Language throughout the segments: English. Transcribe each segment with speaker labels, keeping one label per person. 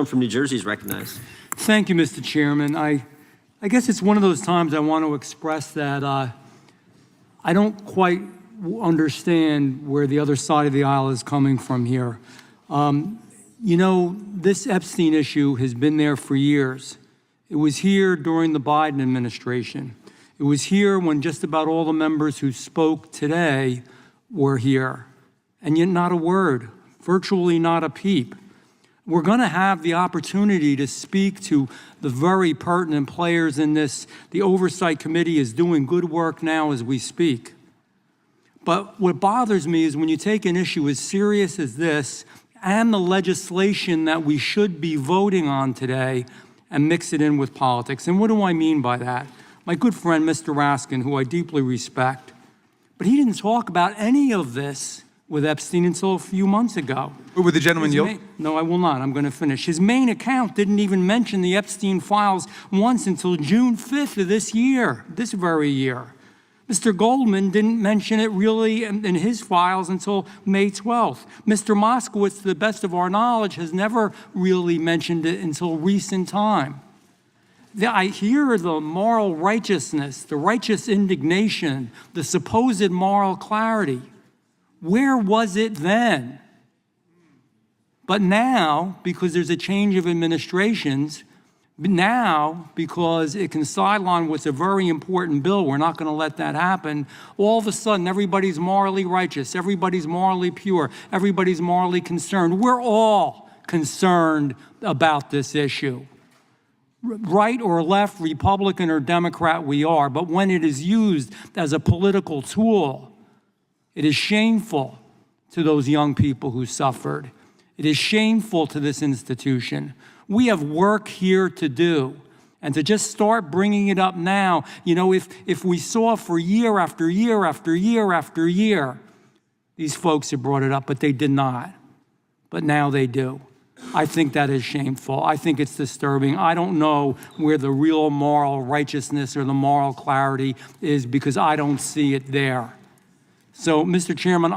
Speaker 1: From New Jersey is recognized.
Speaker 2: Thank you, Mr. Chairman. I guess it's one of those times I want to express that I don't quite understand where the other side of the aisle is coming from here. You know, this Epstein issue has been there for years. It was here during the Biden administration. It was here when just about all the members who spoke today were here. And yet not a word, virtually not a peep. We're going to have the opportunity to speak to the very pertinent players in this. The Oversight Committee is doing good work now as we speak. But what bothers me is when you take an issue as serious as this and the legislation that we should be voting on today and mix it in with politics. And what do I mean by that? My good friend, Mr. Raskin, who I deeply respect, but he didn't talk about any of this with Epstein until a few months ago.
Speaker 3: Would the gentleman yield?
Speaker 2: No, I will not. I'm going to finish. His main account didn't even mention the Epstein files once until June 5th of this year, this very year. Mr. Goldman didn't mention it really in his files until May 12th. Mr. Moskowitz, to the best of our knowledge, has never really mentioned it until recent time. I hear the moral righteousness, the righteous indignation, the supposed moral clarity. Where was it then? But now, because there's a change of administrations, now, because it can sideline what's a very important bill, we're not going to let that happen, all of a sudden everybody's morally righteous, everybody's morally pure, everybody's morally concerned. We're all concerned about this issue. Right or left, Republican or Democrat, we are, but when it is used as a political tool, it is shameful to those young people who suffered. It is shameful to this institution. We have work here to do. And to just start bringing it up now, you know, if we saw for year after year after year after year, these folks have brought it up, but they did not. But now they do. I think that is shameful. I think it's disturbing. I don't know where the real moral righteousness or the moral clarity is because I don't see it there. So, Mr. Chairman,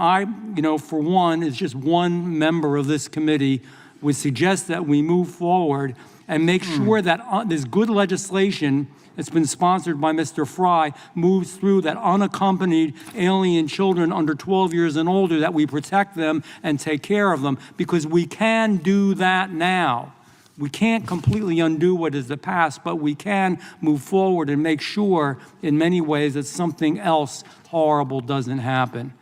Speaker 2: for one, as just one member of this committee, would suggest that we move forward and make sure that this good legislation that's been sponsored by Mr. Fry moves through, that unaccompanied alien children under 12 years and older, that we protect them and take care of them, because we can do that now. We can't completely undo what is the past, but we can move forward and make sure in many ways that something else horrible doesn't happen.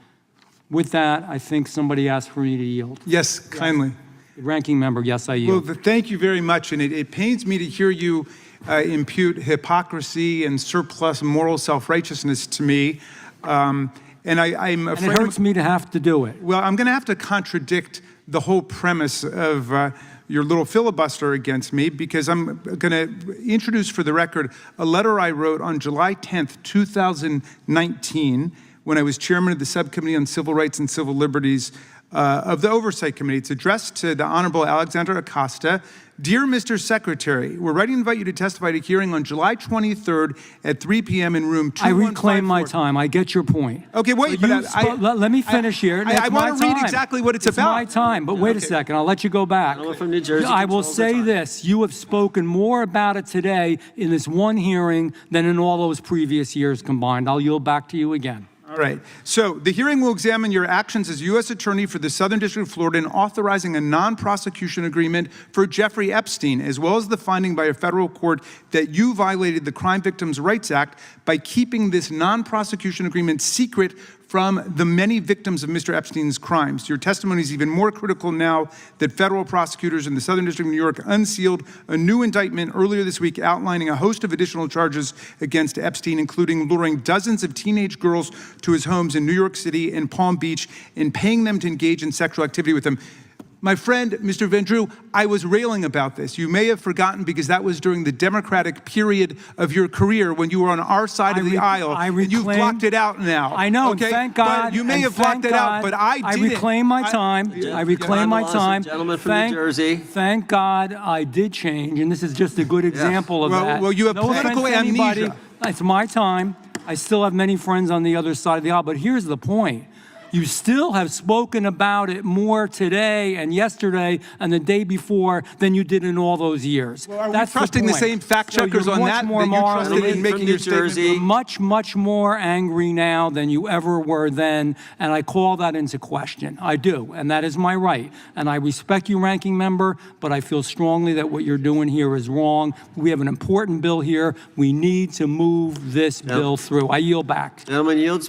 Speaker 2: With that, I think somebody asked for me to yield.
Speaker 3: Yes, kindly.
Speaker 2: Ranking member, yes, I yield.
Speaker 3: Well, thank you very much. And it pains me to hear you impute hypocrisy and surplus moral self-righteousness to me. I'm afraid...
Speaker 2: And it hurts me to have to do it.
Speaker 3: Well, I'm going to have to contradict the whole premise of your little filibuster against me, because I'm going to introduce for the record a letter I wrote on July 10th, 2019, when I was chairman of the Subcommittee on Civil Rights and Civil Liberties of the Oversight Committee. It's addressed to the Honorable Alexander Acosta. Dear Mr. Secretary, we're ready to invite you to testify at a hearing on July 23rd at 3 p.m. in room 2154.
Speaker 2: I reclaim my time. I get your point.
Speaker 3: Okay, wait,
Speaker 2: let me finish here.
Speaker 3: I want to read exactly what it's about.
Speaker 2: It's my time, but wait a second. I'll let you go back.
Speaker 1: From New Jersey,
Speaker 2: I will say this. You have spoken more about it today in this one hearing than in all those previous years combined. I'll yield back to you again.
Speaker 3: All right. So the hearing will examine your actions as U.S. Attorney for the Southern District of Florida in authorizing a non-prosecution agreement for Jeffrey Epstein, as well as the finding by a federal court that you violated the Crime Victims' Rights Act by keeping this non-prosecution agreement secret from the many victims of Mr. Epstein's crimes. Your testimony is even more critical now that federal prosecutors in the Southern District of New York unsealed a new indictment earlier this week outlining a host of additional charges against Epstein, including luring dozens of teenage girls to his homes in New York City and Palm Beach and paying them to engage in sexual activity with him. My friend, Mr. Van Drew, I was railing about this. You may have forgotten because that was during the Democratic period of your career when you were on our side of the aisle. And you've blocked it out now.
Speaker 2: I know,
Speaker 3: okay?
Speaker 2: Thank God.
Speaker 3: But you may have blocked it out, but I didn't.
Speaker 2: I reclaim my time. I reclaim my time.
Speaker 1: Gentleman from New Jersey.
Speaker 2: Thank God I did change, and this is just a good example of that.
Speaker 3: Well, you have political amnesia.
Speaker 2: It's my time. I still have many friends on the other side of the aisle, but here's the point. You still have spoken about it more today and yesterday and the day before than you did in all those years.
Speaker 3: Well, are we
Speaker 2: That's
Speaker 3: trusting the
Speaker 2: point.
Speaker 3: same fact
Speaker 2: So
Speaker 3: checkers
Speaker 2: you're
Speaker 3: on
Speaker 2: much
Speaker 3: that
Speaker 2: more
Speaker 3: that you
Speaker 2: moral-
Speaker 3: trusted in making
Speaker 1: From
Speaker 3: your
Speaker 1: New Jersey.
Speaker 2: much, much more angry now than you ever were then, and I call that into question. I do, and that is my right. And I respect you, Ranking Member, but I feel strongly that what you're doing here is wrong. We have an important bill here. We need to move this bill through. I yield back.
Speaker 1: Gentleman yields